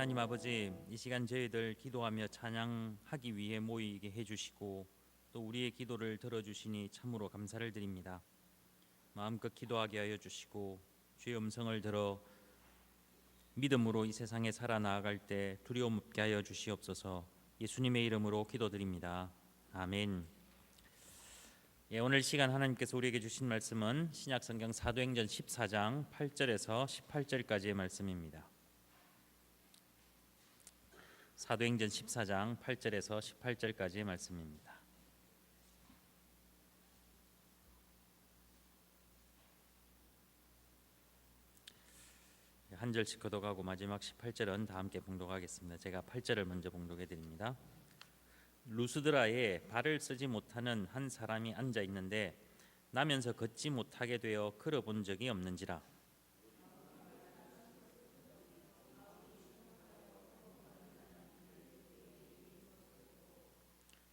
하나님 아버지, 이 시간 저희들 기도하며 찬양하기 위해 모이게 해주시고 또 우리의 기도를 들어주시니 참으로 감사를 드립니다. 마음껏 기도하게 하여 주시고 주의 음성을 들어 믿음으로 이 세상에 살아나아갈 때 두려움 없게 하여 주시옵소서. 예수님의 이름으로 기도드립니다. 아멘. 오늘 시간 하나님께서 우리에게 주신 말씀은 신약성경 사도행전 14장 8절에서 18절까지의 말씀입니다. 사도행전 14장 8절에서 18절까지의 말씀입니다. 한 절씩 거둬가고 마지막 18절은 다 함께 봉독하겠습니다. 제가 8절을 먼저 봉독해 드립니다. 루스드라에 발을 쓰지 못하는 한 사람이 앉아 있는데 나면서 걷지 못하게 되어 걸어본 적이 없는지라.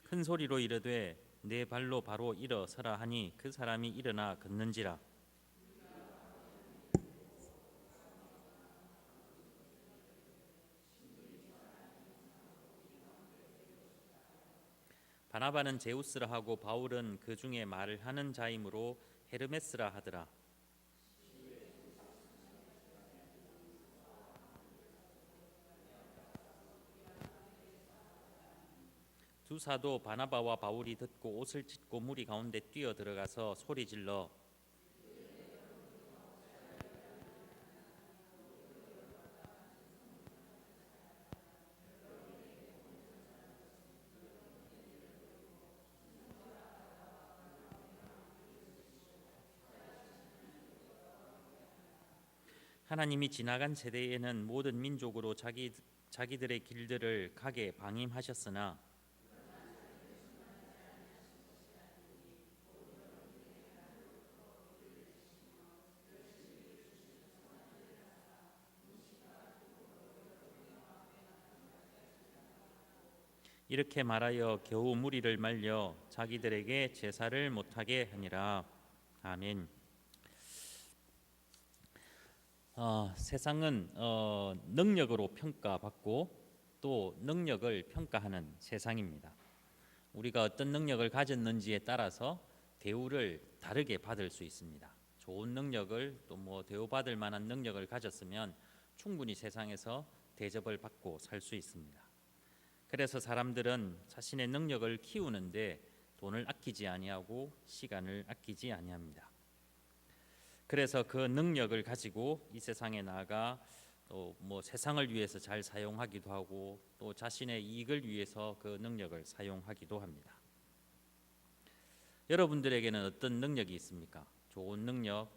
큰 소리로 이르되 내 발로 바로 일어서라 하니 그 사람이 일어나 걷는지라. 바나바는 제우스라 하고 바울은 그 중에 말을 하는 자이므로 헤르메스라 하더라. 두 사도 바나바와 바울이 듣고 옷을 찢고 무리 가운데 뛰어 들어가서 소리질러 하나님이 지나간 세대에는 모든 민족으로 자기들의 길들을 가게 방임하셨으나 이렇게 말하여 겨우 무리를 말려 자기들에게 제사를 못하게 하니라. 아멘. 세상은 능력으로 평가받고 또 능력을 평가하는 세상입니다. 우리가 어떤 능력을 가졌는지에 따라서 대우를 다르게 받을 수 있습니다. 좋은 능력을 또 대우받을 만한 능력을 가졌으면 충분히 세상에서 대접을 받고 살 수 있습니다. 그래서 사람들은 자신의 능력을 키우는데 돈을 아끼지 아니하고 시간을 아끼지 아니합니다. 그래서 그 능력을 가지고 이 세상에 나아가 또 세상을 위해서 잘 사용하기도 하고 또 자신의 이익을 위해서 그 능력을 사용하기도 합니다. 여러분들에게는 어떤 능력이 있습니까? 좋은 능력,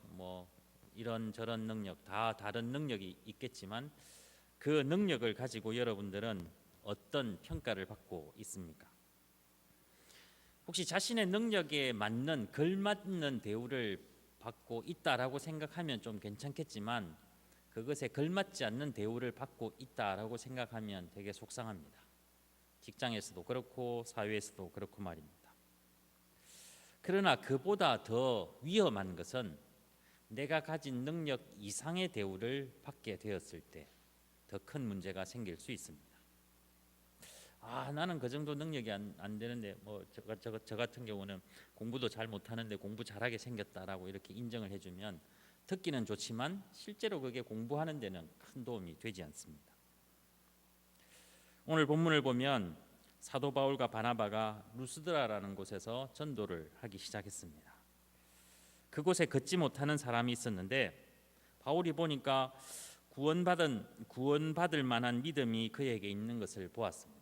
이런저런 능력, 다 다른 능력이 있겠지만 그 능력을 가지고 여러분들은 어떤 평가를 받고 있습니까? 혹시 자신의 능력에 맞는 걸맞는 대우를 받고 있다라고 생각하면 좀 괜찮겠지만 그것에 걸맞지 않는 대우를 받고 있다라고 생각하면 되게 속상합니다. 직장에서도 그렇고 사회에서도 그렇고 말입니다. 그러나 그보다 더 위험한 것은 내가 가진 능력 이상의 대우를 받게 되었을 때 더 큰 문제가 생길 수 있습니다. 나는 그 정도 능력이 안 되는데 저 같은 경우는 공부도 잘 못하는데 공부 잘하게 생겼다라고 이렇게 인정을 해주면 듣기는 좋지만 실제로 그게 공부하는 데는 큰 도움이 되지 않습니다. 오늘 본문을 보면 사도 바울과 바나바가 루스드라라는 곳에서 전도를 하기 시작했습니다. 그곳에 걷지 못하는 사람이 있었는데 바울이 보니까 구원받을 만한 믿음이 그에게 있는 것을 보았습니다.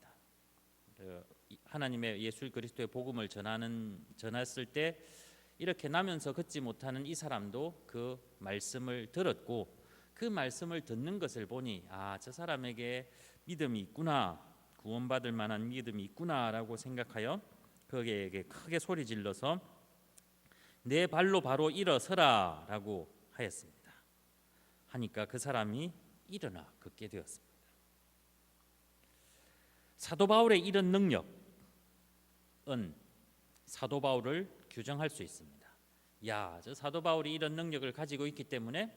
하나님의 예수 그리스도의 복음을 전했을 때 이렇게 나면서 걷지 못하는 이 사람도 그 말씀을 들었고 그 말씀을 듣는 것을 보니 저 사람에게 믿음이 있구나, 구원받을 만한 믿음이 있구나라고 생각하여 그에게 크게 소리 질러서 내 발로 바로 일어서라라고 하였습니다. 하니까 그 사람이 일어나 걷게 되었습니다. 사도 바울의 이런 능력은 사도 바울을 규정할 수 있습니다. 저 사도 바울이 이런 능력을 가지고 있기 때문에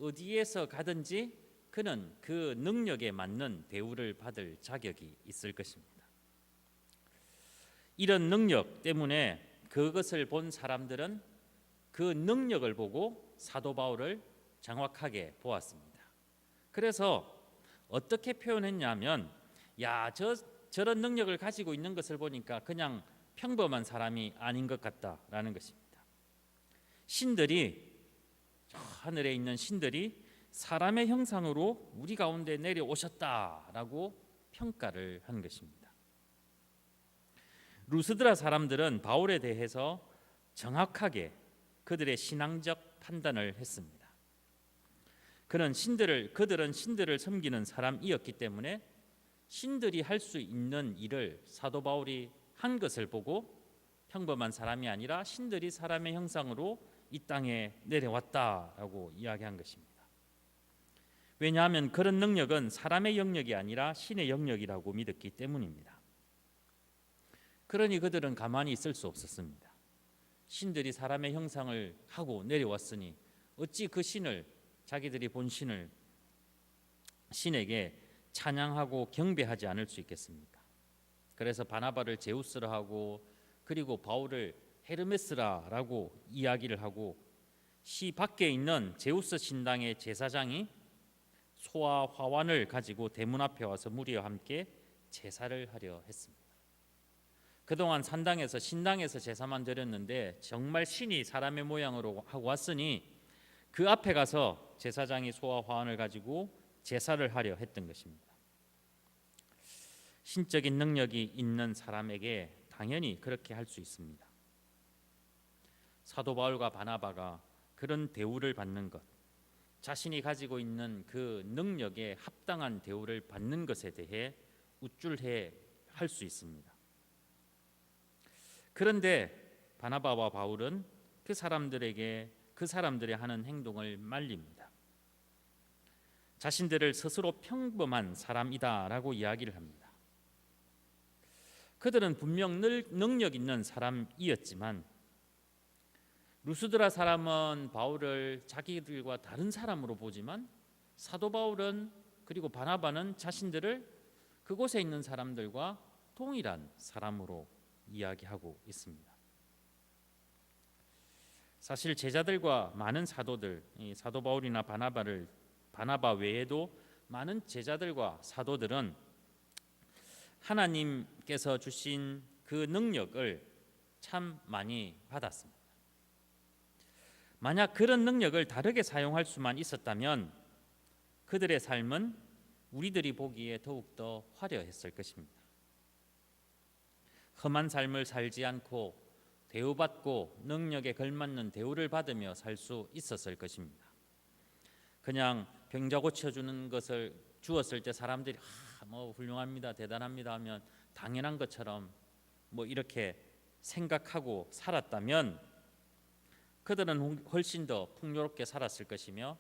어디에서 가든지 그는 그 능력에 맞는 대우를 받을 자격이 있을 것입니다. 이런 능력 때문에 그것을 본 사람들은 그 능력을 보고 사도 바울을 정확하게 보았습니다. 그래서 어떻게 표현했냐면, 저런 능력을 가지고 있는 것을 보니까 그냥 평범한 사람이 아닌 것 같다라는 것입니다. 신들이, 하늘에 있는 신들이 사람의 형상으로 우리 가운데 내려오셨다라고 평가를 한 것입니다. 루스드라 사람들은 바울에 대해서 정확하게 그들의 신앙적 판단을 했습니다. 그들은 신들을 섬기는 사람이었기 때문에 신들이 할 수 있는 일을 사도 바울이 한 것을 보고 평범한 사람이 아니라 신들이 사람의 형상으로 이 땅에 내려왔다라고 이야기한 것입니다. 왜냐하면 그런 능력은 사람의 영역이 아니라 신의 영역이라고 믿었기 때문입니다. 그러니 그들은 가만히 있을 수 없었습니다. 신들이 사람의 형상을 하고 내려왔으니 어찌 그 신을, 자기들이 본 신에게 찬양하고 경배하지 않을 수 있겠습니까? 그래서 바나바를 제우스라 하고, 그리고 바울을 헤르메스라라고 이야기를 하고, 시 밖에 있는 제우스 신당의 제사장이 소와 화환을 가지고 대문 앞에 와서 무리와 함께 제사를 하려 했습니다. 그동안 신당에서 제사만 드렸는데 정말 신이 사람의 모양으로 하고 왔으니 그 앞에 가서 제사장이 소와 화환을 가지고 제사를 하려 했던 것입니다. 신적인 능력이 있는 사람에게 당연히 그렇게 할 수 있습니다. 사도 바울과 바나바가 그런 대우를 받는 것, 자신이 가지고 있는 그 능력에 합당한 대우를 받는 것에 대해 우쭐해 할 수 있습니다. 그런데 바나바와 바울은 그 사람들이 하는 행동을 말립니다. 자신들을 스스로 평범한 사람이다라고 이야기를 합니다. 그들은 분명 능력 있는 사람이었지만 루스드라 사람은 바울을 자기들과 다른 사람으로 보지만 사도 바울은, 그리고 바나바는 자신들을 그곳에 있는 사람들과 동일한 사람으로 이야기하고 있습니다. 사실 제자들과 많은 사도들, 사도 바울이나 바나바 외에도 많은 제자들과 사도들은 하나님께서 주신 그 능력을 참 많이 받았습니다. 만약 그런 능력을 다르게 사용할 수만 있었다면 그들의 삶은 우리들이 보기에 더욱더 화려했을 것입니다. 험한 삶을 살지 않고 대우받고 능력에 걸맞는 대우를 받으며 살 수 있었을 것입니다. 그냥 병자 고쳐주는 것을 주었을 때 사람들이 훌륭합니다, 대단합니다 하면 당연한 것처럼 이렇게 생각하고 살았다면 그들은 훨씬 더 풍요롭게 살았을 것이며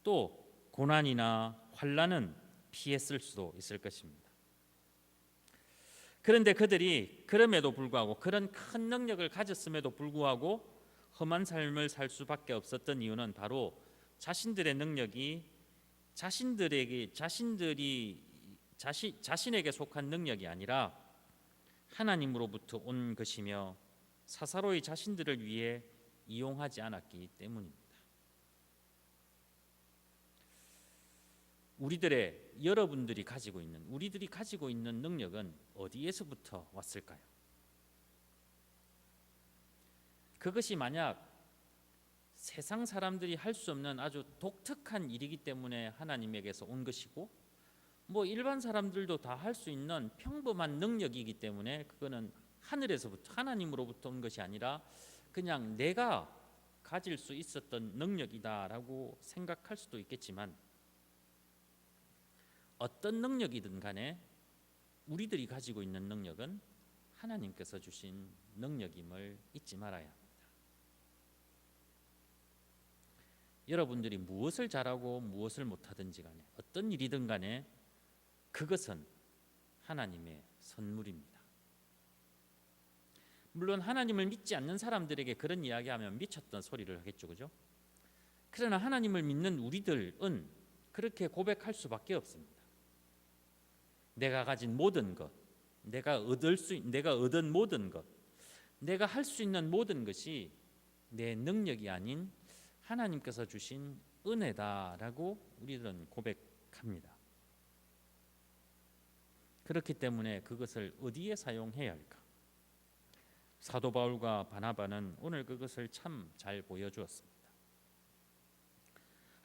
또 고난이나 환난은 피했을 수도 있을 것입니다. 그런데 그들이 그럼에도 불구하고, 그런 큰 능력을 가졌음에도 불구하고 험한 삶을 살 수밖에 없었던 이유는 바로 자신들의 능력이 자신에게 속한 능력이 아니라 하나님으로부터 온 것이며 사사로이 자신들을 위해 이용하지 않았기 때문입니다. 우리들이 가지고 있는 능력은 어디에서부터 왔을까요? 그것이 만약 세상 사람들이 할 수 없는 아주 독특한 일이기 때문에 하나님에게서 온 것이고, 일반 사람들도 다 할 수 있는 평범한 능력이기 때문에 그거는 하나님으로부터 온 것이 아니라 그냥 내가 가질 수 있었던 능력이다라고 생각할 수도 있겠지만, 어떤 능력이든 간에 우리들이 가지고 있는 능력은 하나님께서 주신 능력임을 잊지 말아야 합니다. 여러분들이 무엇을 잘하고 무엇을 못하든지 간에, 어떤 일이든 간에 그것은 하나님의 선물입니다. 물론 하나님을 믿지 않는 사람들에게 그런 이야기하면 미쳤던 소리를 하겠죠, 그죠? 그러나 하나님을 믿는 우리들은 그렇게 고백할 수밖에 없습니다. 내가 가진 모든 것, 내가 얻은 모든 것, 내가 할 수 있는 모든 것이 내 능력이 아닌 하나님께서 주신 은혜다라고 우리들은 고백합니다. 그렇기 때문에 그것을 어디에 사용해야 할까? 사도 바울과 바나바는 오늘 그것을 참 잘 보여주었습니다.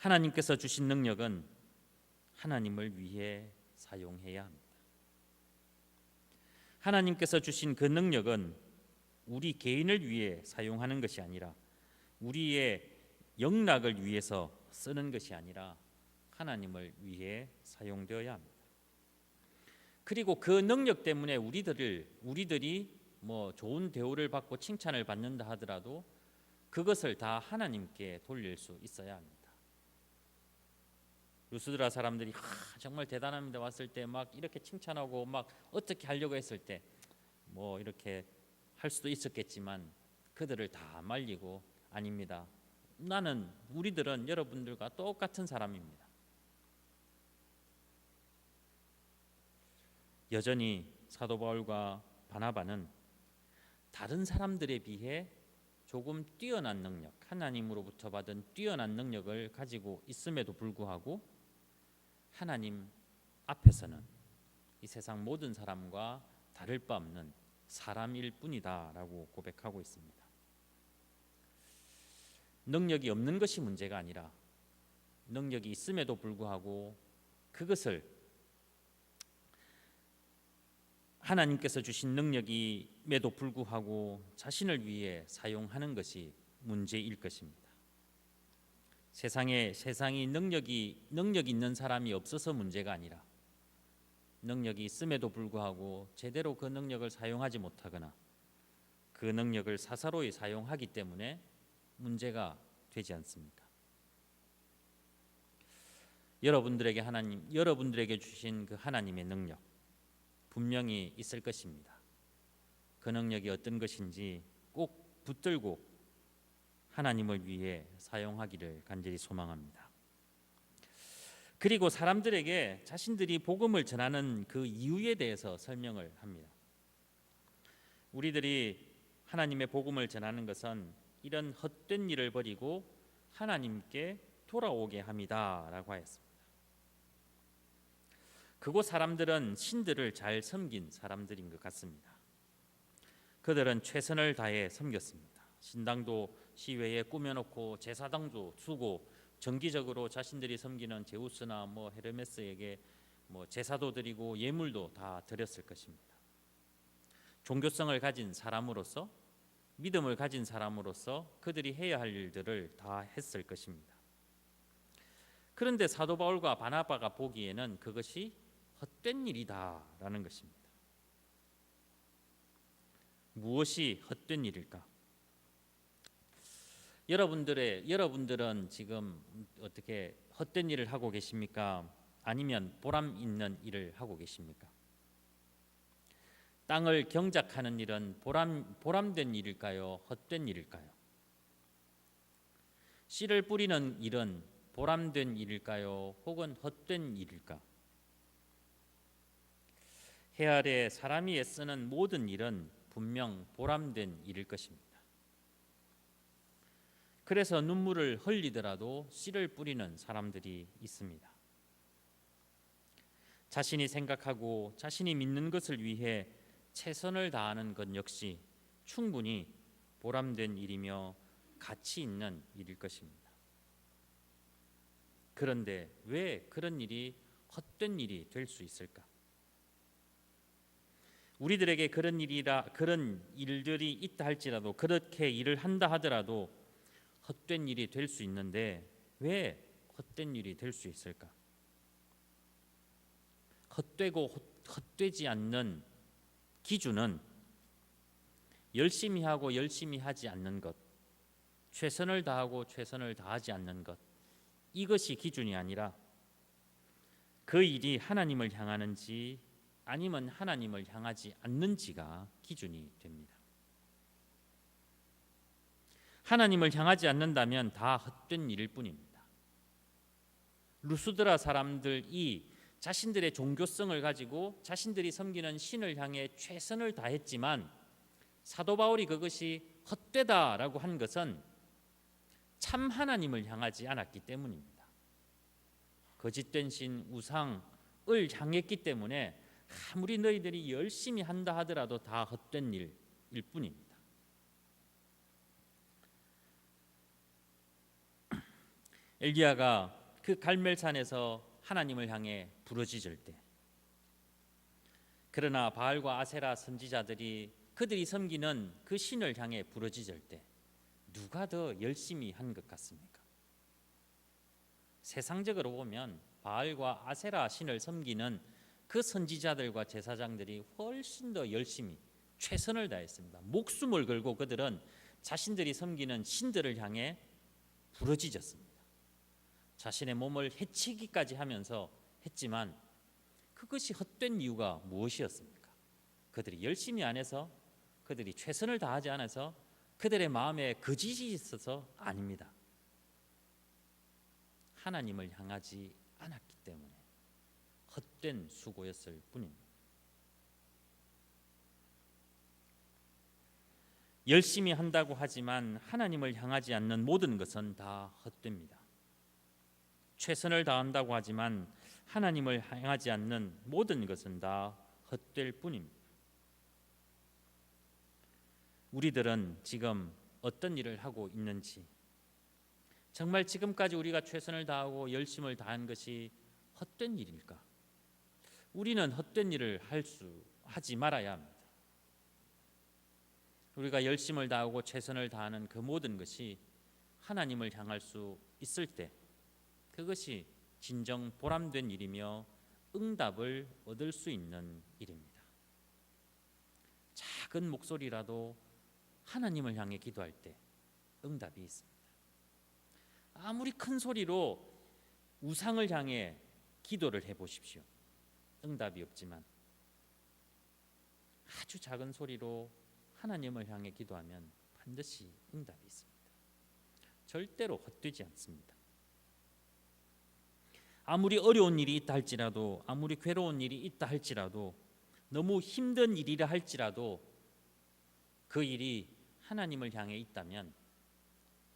하나님께서 주신 능력은 하나님을 위해 사용해야 합니다. 하나님께서 주신 그 능력은 우리 개인을 위해 사용하는 것이 아니라 우리의 영락을 위해서 쓰는 것이 아니라 하나님을 위해 사용되어야 합니다. 그리고 그 능력 때문에 우리들이 뭐 좋은 대우를 받고 칭찬을 받는다 하더라도 그것을 다 하나님께 돌릴 수 있어야 합니다. 루스드라 사람들이 정말 대단합니다 왔을 때 막 이렇게 칭찬하고 막 어떻게 하려고 했을 때 뭐 이렇게 할 수도 있었겠지만 그들을 다 말리고 아닙니다. 우리들은 여러분들과 똑같은 사람입니다. 여전히 사도 바울과 바나바는 다른 사람들에 비해 조금 뛰어난 능력, 하나님으로부터 받은 뛰어난 능력을 가지고 있음에도 불구하고 하나님 앞에서는 이 세상 모든 사람과 다를 바 없는 사람일 뿐이다라고 고백하고 있습니다. 능력이 없는 것이 문제가 아니라 능력이 있음에도 불구하고 그것을 하나님께서 주신 능력임에도 불구하고 자신을 위해 사용하는 것이 문제일 것입니다. 세상이 능력 있는 사람이 없어서 문제가 아니라 능력이 있음에도 불구하고 제대로 그 능력을 사용하지 못하거나 그 능력을 사사로이 사용하기 때문에 문제가 되지 않습니까? 여러분들에게 주신 그 하나님의 능력 분명히 있을 것입니다. 그 능력이 어떤 것인지 꼭 붙들고 하나님을 위해 사용하기를 간절히 소망합니다. 그리고 사람들에게 자신들이 복음을 전하는 그 이유에 대해서 설명을 합니다. 우리들이 하나님의 복음을 전하는 것은 이런 헛된 일을 버리고 하나님께 돌아오게 함이다라고 하였습니다. 그곳 사람들은 신들을 잘 섬긴 사람들인 것 같습니다. 그들은 최선을 다해 섬겼습니다. 신당도 시외에 꾸며놓고 제사당도 두고 정기적으로 자신들이 섬기는 제우스나 헤르메스에게 제사도 드리고 예물도 다 드렸을 것입니다. 종교성을 가진 사람으로서 믿음을 가진 사람으로서 그들이 해야 할 일들을 다 했을 것입니다. 그런데 사도 바울과 바나바가 보기에는 그것이 헛된 일이다라는 것입니다. 무엇이 헛된 일일까? 여러분들은 지금 어떻게 헛된 일을 하고 계십니까? 아니면 보람 있는 일을 하고 계십니까? 땅을 경작하는 일은 보람된 일일까요? 헛된 일일까요? 씨를 뿌리는 일은 보람된 일일까요? 혹은 헛된 일일까? 해 아래 사람이 애쓰는 모든 일은 분명 보람된 일일 것입니다. 그래서 눈물을 흘리더라도 씨를 뿌리는 사람들이 있습니다. 자신이 생각하고 자신이 믿는 것을 위해 최선을 다하는 것 역시 충분히 보람된 일이며 가치 있는 일일 것입니다. 그런데 왜 그런 일이 헛된 일이 될 수 있을까? 우리들에게 그런 일들이 있다 할지라도 그렇게 일을 한다 하더라도 헛된 일이 될 수 있는데 왜 헛된 일이 될 수 있을까? 헛되고 헛되지 않는 기준은 열심히 하고 열심히 하지 않는 것, 최선을 다하고 최선을 다하지 않는 것, 이것이 기준이 아니라 그 일이 하나님을 향하는지 아니면 하나님을 향하지 않는지가 기준이 됩니다. 하나님을 향하지 않는다면 다 헛된 일일 뿐입니다. 루스드라 사람들이 자신들의 종교성을 가지고 자신들이 섬기는 신을 향해 최선을 다했지만 사도 바울이 그것이 헛되다라고 한 것은 참 하나님을 향하지 않았기 때문입니다. 거짓된 신 우상을 향했기 때문에 아무리 너희들이 열심히 한다 하더라도 다 헛된 일일 뿐입니다. 엘리야가 그 갈멜산에서 하나님을 향해 부르짖을 때, 그러나 바알과 아세라 선지자들이 그들이 섬기는 그 신을 향해 부르짖을 때 누가 더 열심히 한 것 같습니까? 세상적으로 보면 바알과 아세라 신을 섬기는 그 선지자들과 제사장들이 훨씬 더 열심히 최선을 다했습니다. 목숨을 걸고 그들은 자신들이 섬기는 신들을 향해 부르짖었습니다. 자신의 몸을 해치기까지 하면서 했지만 그것이 헛된 이유가 무엇이었습니까? 그들이 열심히 안 해서, 그들이 최선을 다하지 않아서, 그들의 마음에 거짓이 있어서 아닙니다. 하나님을 향하지 않았기 때문에 헛된 수고였을 뿐입니다. 열심히 한다고 하지만 하나님을 향하지 않는 모든 것은 다 헛됩니다. 최선을 다한다고 하지만 하나님을 향하지 않는 모든 것은 다 헛될 뿐입니다. 우리들은 지금 어떤 일을 하고 있는지, 정말 지금까지 우리가 최선을 다하고 열심을 다한 것이 헛된 일일까? 우리는 헛된 일을 하지 말아야 합니다. 우리가 열심을 다하고 최선을 다하는 그 모든 것이 하나님을 향할 수 있을 때 그것이 진정 보람된 일이며 응답을 얻을 수 있는 일입니다. 작은 목소리라도 하나님을 향해 기도할 때 응답이 있습니다. 아무리 큰 소리로 우상을 향해 기도를 해보십시오. 응답이 없지만 아주 작은 소리로 하나님을 향해 기도하면 반드시 응답이 있습니다. 절대로 헛되지 않습니다. 아무리 어려운 일이 있다 할지라도, 아무리 괴로운 일이 있다 할지라도, 너무 힘든 일이라 할지라도 그 일이 하나님을 향해 있다면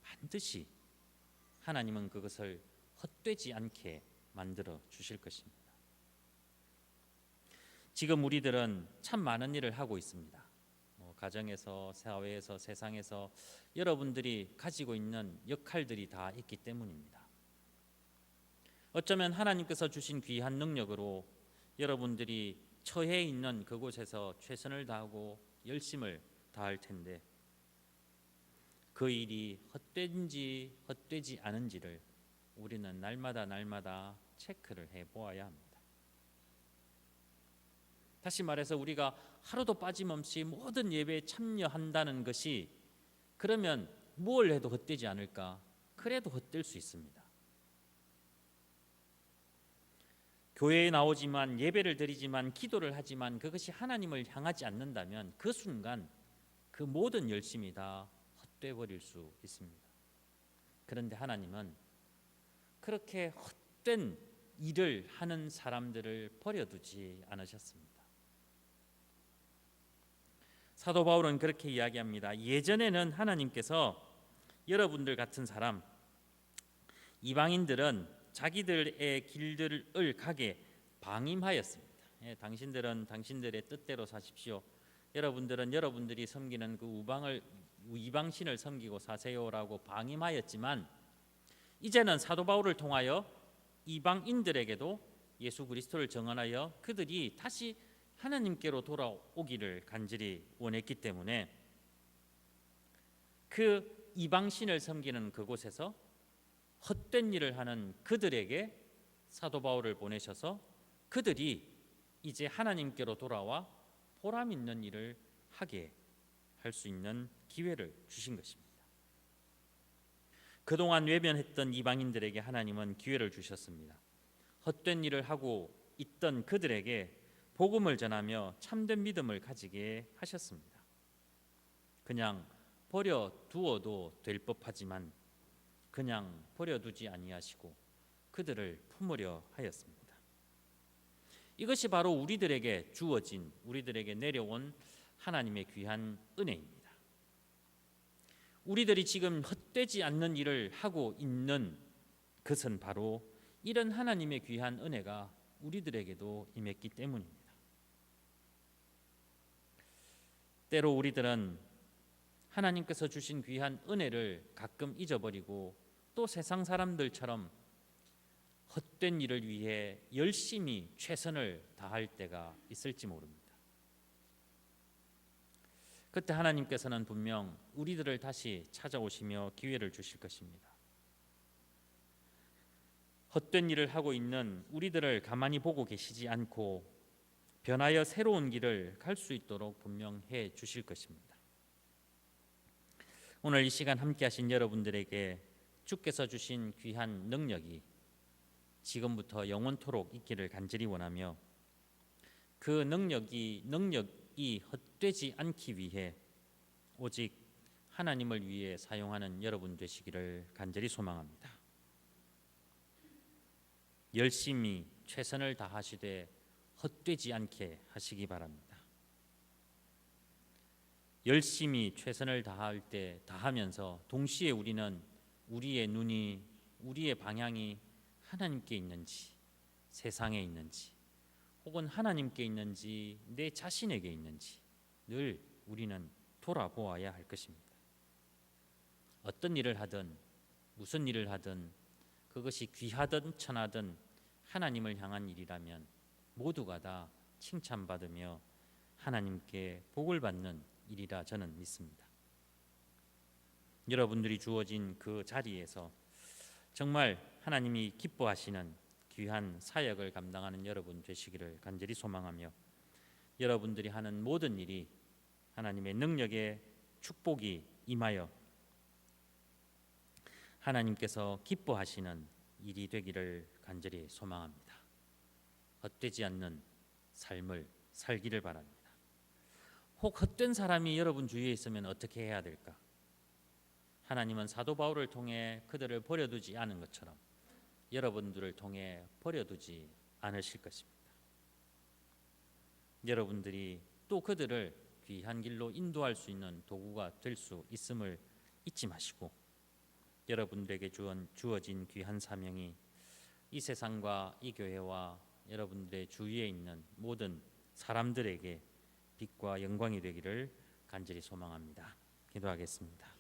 반드시 하나님은 그것을 헛되지 않게 만들어 주실 것입니다. 지금 우리들은 참 많은 일을 하고 있습니다. 가정에서, 사회에서, 세상에서 여러분들이 가지고 있는 역할들이 다 있기 때문입니다. 어쩌면 하나님께서 주신 귀한 능력으로 여러분들이 처해 있는 그곳에서 최선을 다하고 열심을 다할 텐데 그 일이 헛된지 헛되지 않은지를 우리는 날마다 체크를 해보아야 합니다. 다시 말해서 우리가 하루도 빠짐없이 모든 예배에 참여한다는 것이 그러면 뭘 해도 헛되지 않을까? 그래도 헛될 수 있습니다. 교회에 나오지만 예배를 드리지만 기도를 하지만 그것이 하나님을 향하지 않는다면 그 순간 그 모든 열심이 다 헛돼 버릴 수 있습니다. 그런데 하나님은 그렇게 헛된 일을 하는 사람들을 버려두지 않으셨습니다. 사도 바울은 그렇게 이야기합니다. 예전에는 하나님께서 여러분들 같은 사람, 이방인들은 자기들의 길들을 가게 방임하였습니다. 당신들은 당신들의 뜻대로 사십시오. 여러분들은 여러분들이 섬기는 그 이방신을 섬기고 사세요라고 방임하였지만 이제는 사도 바울을 통하여 이방인들에게도 예수 그리스도를 증언하여 그들이 다시 하나님께로 돌아오기를 간절히 원했기 때문에 그 이방신을 섬기는 그곳에서 헛된 일을 하는 그들에게 사도 바울을 보내셔서 그들이 이제 하나님께로 돌아와 보람 있는 일을 하게 할 수 있는 기회를 주신 것입니다. 그동안 외면했던 이방인들에게 하나님은 기회를 주셨습니다. 헛된 일을 하고 있던 그들에게 복음을 전하며 참된 믿음을 가지게 하셨습니다. 그냥 버려두어도 될 법하지만 그냥 버려두지 아니하시고 그들을 품으려 하였습니다. 이것이 바로 우리들에게 주어진, 우리들에게 내려온 하나님의 귀한 은혜입니다. 우리들이 지금 헛되지 않는 일을 하고 있는 것은 바로 이런 하나님의 귀한 은혜가 우리들에게도 임했기 때문입니다. 때로 우리들은 하나님께서 주신 귀한 은혜를 가끔 잊어버리고 또 세상 사람들처럼 헛된 일을 위해 열심히 최선을 다할 때가 있을지 모릅니다. 그때 하나님께서는 분명 우리들을 다시 찾아오시며 기회를 주실 것입니다. 헛된 일을 하고 있는 우리들을 가만히 보고 계시지 않고 변하여 새로운 길을 갈 수 있도록 분명 해 주실 것입니다. 오늘 이 시간 함께 하신 여러분들에게 주께서 주신 귀한 능력이 지금부터 영원토록 있기를 간절히 원하며, 그 능력이 헛되지 않기 위해 오직 하나님을 위해 사용하는 여러분 되시기를 간절히 소망합니다. 열심히 최선을 다하시되 헛되지 않게 하시기 바랍니다. 열심히 최선을 다하면서 동시에 우리는 우리의 눈이, 우리의 방향이 하나님께 있는지, 세상에 있는지, 혹은 하나님께 있는지, 내 자신에게 있는지 늘 우리는 돌아보아야 할 것입니다. 어떤 일을 하든 무슨 일을 하든 그것이 귀하든 천하든 하나님을 향한 일이라면 모두가 다 칭찬받으며 하나님께 복을 받는 일이라 저는 믿습니다. 여러분들이 주어진 그 자리에서 정말 하나님이 기뻐하시는 귀한 사역을 감당하는 여러분 되시기를 간절히 소망하며, 여러분들이 하는 모든 일이 하나님의 능력의 축복이 임하여 하나님께서 기뻐하시는 일이 되기를 간절히 소망합니다. 헛되지 않는 삶을 살기를 바랍니다. 혹 헛된 사람이 여러분 주위에 있으면 어떻게 해야 될까? 하나님은 사도 바울을 통해 그들을 버려두지 않은 것처럼 여러분들을 통해 버려두지 않으실 것입니다. 여러분들이 또 그들을 귀한 길로 인도할 수 있는 도구가 될 수 있음을 잊지 마시고, 여러분들에게 주어진 귀한 사명이 이 세상과 이 교회와 여러분들의 주위에 있는 모든 사람들에게 빛과 영광이 되기를 간절히 소망합니다. 기도하겠습니다.